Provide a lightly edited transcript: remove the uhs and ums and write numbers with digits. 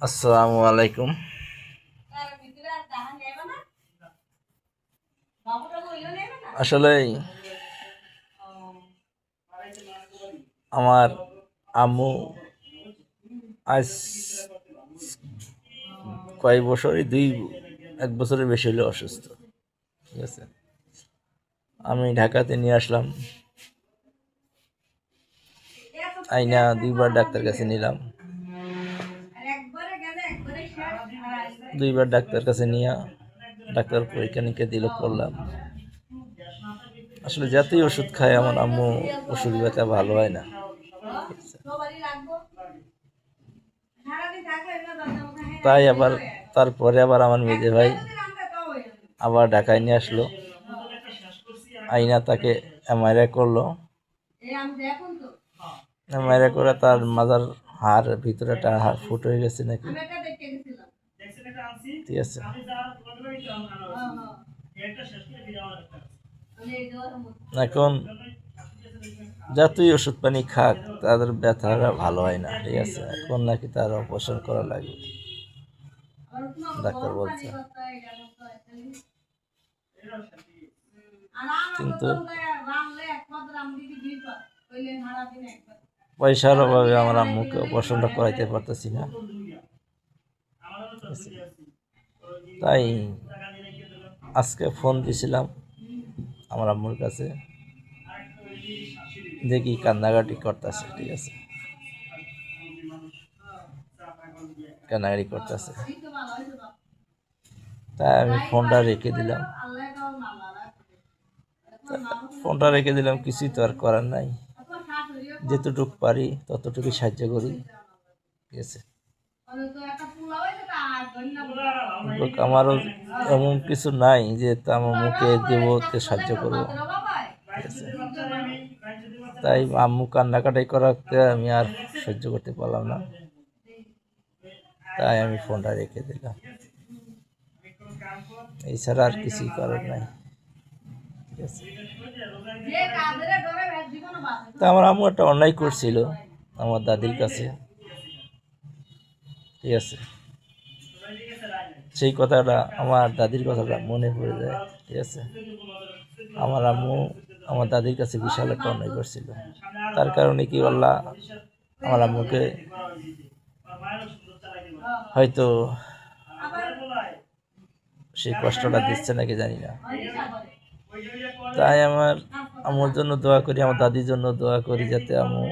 আসসালামু আলাইকুম। আসলে আমার আম্মু আজ কয়েক বছরই এক বছরের বেশি হলে অসুস্থ। ঠিক আছে, আমি ঢাকাতে নিয়ে আসলাম, আইনা 2বার ডাক্তার কাছে নিলাম। 2বার ডাক্তার কাছে নিয়ে ডাক্তার পরীক্ষা নিরীক্ষা দিল, করলাম। আসলে যতই ওষুধ খায় আমার আম্মু ওষুধ ব্যথা ভালো হয় না। তাই আবার তারপরে আমার মেজে ভাই আবার ঢাকায় নিয়ে আসলো, আইনা তাকে এমআরআই করলো। এমআরআই করে তার মাজার হাড় ভিতরে একটা হাড় ফুট হয়ে গেছে নাকি, ঠিক আছে। এখন যতই ওষুধ পানি খাক তাদের ব্যথাটা ভালো হয় না, ঠিক আছে। এখন নাকি তার অপারেশন করা লাগবে, ডাক্তার বলছে। কিন্তু পয়সার অভাবে আমার আম্মুকে অপারেশনটা করাইতে পারতেছি না, তাই আজকে ফোন দিয়েছিলাম আমার আম্মুর কাছে, দেখি কান্নাকাটি করতেছে, ঠিক আছে, কান্নাকাটি করতেছে। তাই আমি ফোনটা রেখে দিলাম, কিছুই তো আর করার নাই, যেতটুকু পারি ততটুকু সাহায্য করি, ঠিক আছে। আমারও এমন কিছু নাই যে আমার মুখে দেবো সাহায্য করবো, ঠিক আছে। তাই আম্মু কান্নাকাটাই করাতে আমি আর সহ্য করতে পারলাম না, তাই আমি ফোনটা রেখে দিলাম। এছাড়া আর কিছুই করার নাই, ঠিক আছে। তা আমার আম্মু একটা অন্যায় করছিল আমার দাদির কাছে, ঠিক আছে। সেই কথাটা, আমার দাদির কথাটা মনে পড়ে যায়, ঠিক আছে। আমার আম্মু আমার দাদির কাছে বিশাল একটা অন্যায় করছিল, তার কারণে কি আল্লাহ আমার আম্মুকে হয়তো সেই কষ্টটা দিচ্ছে নাকি জানি না। তাই আমার আম্মুর জন্য দোয়া করি, আমার দাদির জন্য দোয়া করি, যাতে আম্মু